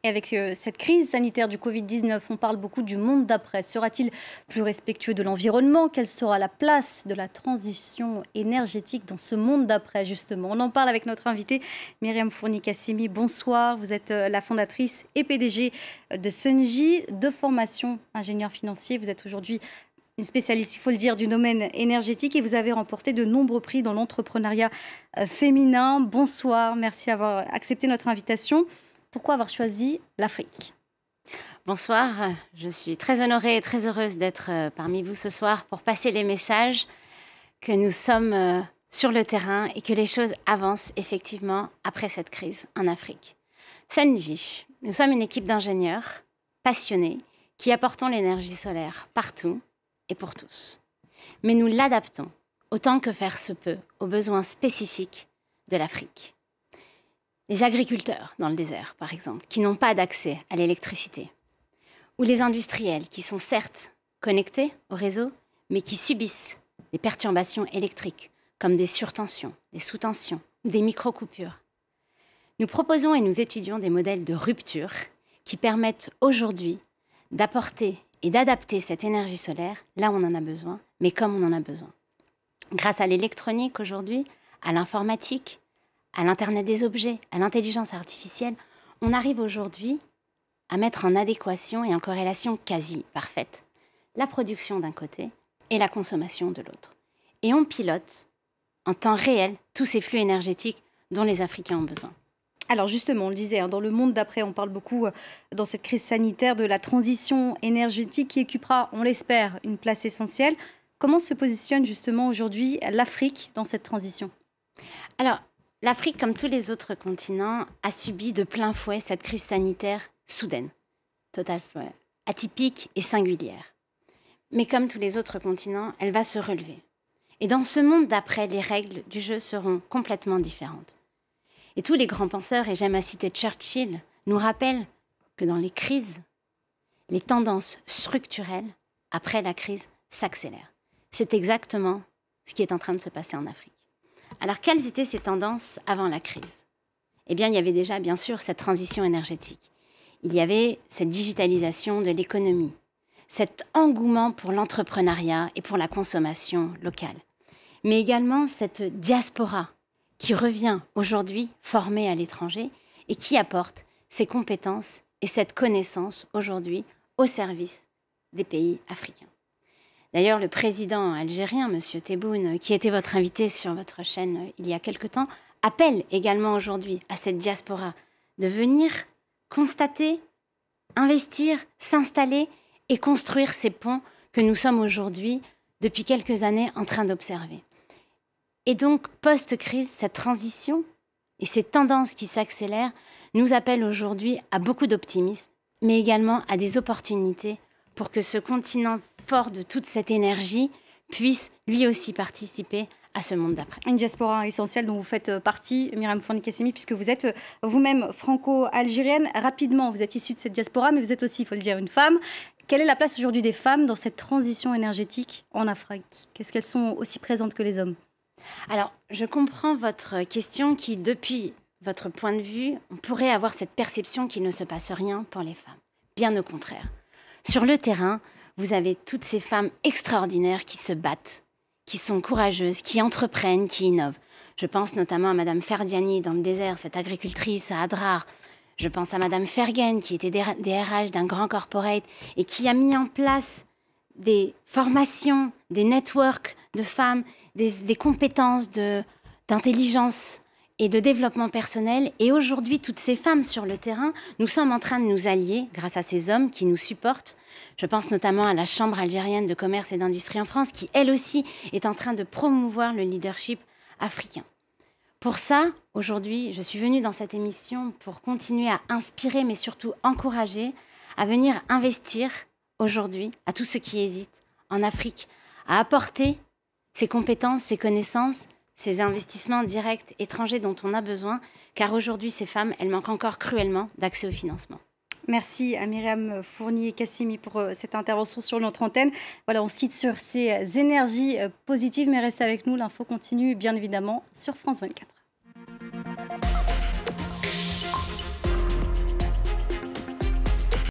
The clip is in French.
Et avec cette crise sanitaire du Covid-19, on parle beaucoup du monde d'après. Sera-t-il plus respectueux de l'environnement? Quelle sera la place de la transition énergétique dans ce monde d'après, justement? On en parle avec notre invitée, Myriam Fournier-Kassemi. Bonsoir, vous êtes la fondatrice et PDG de Sungy, de formation ingénieur financier. Vous êtes aujourd'hui une spécialiste, il faut le dire, du domaine énergétique et vous avez remporté de nombreux prix dans l'entrepreneuriat féminin. Bonsoir, merci d'avoir accepté notre invitation. Pourquoi avoir choisi l'Afrique? Bonsoir, je suis très honorée et très heureuse d'être parmi vous ce soir pour passer les messages que nous sommes sur le terrain et que les choses avancent effectivement après cette crise en Afrique. Sungy, nous sommes une équipe d'ingénieurs passionnés qui apportons l'énergie solaire partout et pour tous. Mais nous l'adaptons autant que faire se peut aux besoins spécifiques de l'Afrique. Les agriculteurs dans le désert, par exemple, qui n'ont pas d'accès à l'électricité. Ou les industriels qui sont certes connectés au réseau, mais qui subissent des perturbations électriques, comme des surtensions, des sous-tensions ou des micro-coupures. Nous proposons et nous étudions des modèles de rupture qui permettent aujourd'hui d'apporter et d'adapter cette énergie solaire là où on en a besoin, mais comme on en a besoin. Grâce à l'électronique aujourd'hui, à l'informatique, à l'Internet des objets, à l'intelligence artificielle, on arrive aujourd'hui à mettre en adéquation et en corrélation quasi parfaite la production d'un côté et la consommation de l'autre. Et on pilote en temps réel tous ces flux énergétiques dont les Africains ont besoin. Alors justement, on le disait, dans le monde d'après, on parle beaucoup dans cette crise sanitaire de la transition énergétique qui occupera, on l'espère, une place essentielle. Comment se positionne justement aujourd'hui l'Afrique dans cette transition? Alors, l'Afrique, comme tous les autres continents, a subi de plein fouet cette crise sanitaire soudaine, totalement atypique et singulière. Mais comme tous les autres continents, elle va se relever. Et dans ce monde d'après, les règles du jeu seront complètement différentes. Et tous les grands penseurs, et j'aime à citer Churchill, nous rappellent que dans les crises, les tendances structurelles, après la crise, s'accélèrent. C'est exactement ce qui est en train de se passer en Afrique. Alors, quelles étaient ces tendances avant la crise? Eh bien, il y avait déjà, bien sûr, cette transition énergétique. Il y avait cette digitalisation de l'économie, cet engouement pour l'entrepreneuriat et pour la consommation locale. Mais également cette diaspora qui revient aujourd'hui formée à l'étranger et qui apporte ses compétences et cette connaissance aujourd'hui au service des pays africains. D'ailleurs, le président algérien, M. Tebboune, qui était votre invité sur votre chaîne il y a quelque temps, appelle également aujourd'hui à cette diaspora de venir constater, investir, s'installer et construire ces ponts que nous sommes aujourd'hui, depuis quelques années, en train d'observer. Et donc, post-crise, cette transition et ces tendances qui s'accélèrent nous appellent aujourd'hui à beaucoup d'optimisme, mais également à des opportunités pour que ce continent fort de toute cette énergie puisse lui aussi participer à ce monde d'après. Une diaspora essentielle dont vous faites partie, Myriam Fournier-Kassemi, puisque vous êtes vous-même franco-algérienne. Rapidement, vous êtes issue de cette diaspora, mais vous êtes aussi, il faut le dire, une femme. Quelle est la place aujourd'hui des femmes dans cette transition énergétique en Afrique? Est-ce qu'elles sont aussi présentes que les hommes? Alors, je comprends votre question qui, depuis votre point de vue, on pourrait avoir cette perception qu'il ne se passe rien pour les femmes. Bien au contraire. Sur le terrain, vous avez toutes ces femmes extraordinaires qui se battent, qui sont courageuses, qui entreprennent, qui innovent. Je pense notamment à Madame Ferdiani dans le désert, cette agricultrice à Adrar. Je pense à Madame Fergen qui était DRH d'un grand corporate et qui a mis en place des formations, des networks de femmes, des compétences d'intelligence et de développement personnel. Et aujourd'hui, toutes ces femmes sur le terrain, nous sommes en train de nous allier grâce à ces hommes qui nous supportent. Je pense notamment à la Chambre algérienne de commerce et d'industrie en France qui, elle aussi, est en train de promouvoir le leadership africain. Pour ça, aujourd'hui, je suis venue dans cette émission pour continuer à inspirer, mais surtout encourager à venir investir aujourd'hui à tous ceux qui hésitent en Afrique, à apporter ces compétences, ces connaissances, ces investissements directs étrangers dont on a besoin, car aujourd'hui, ces femmes, elles manquent encore cruellement d'accès au financement. Merci à Myriam Fournier-Kassemi pour cette intervention sur notre antenne. Voilà, on se quitte sur ces énergies positives, mais restez avec nous, l'info continue bien évidemment sur France 24.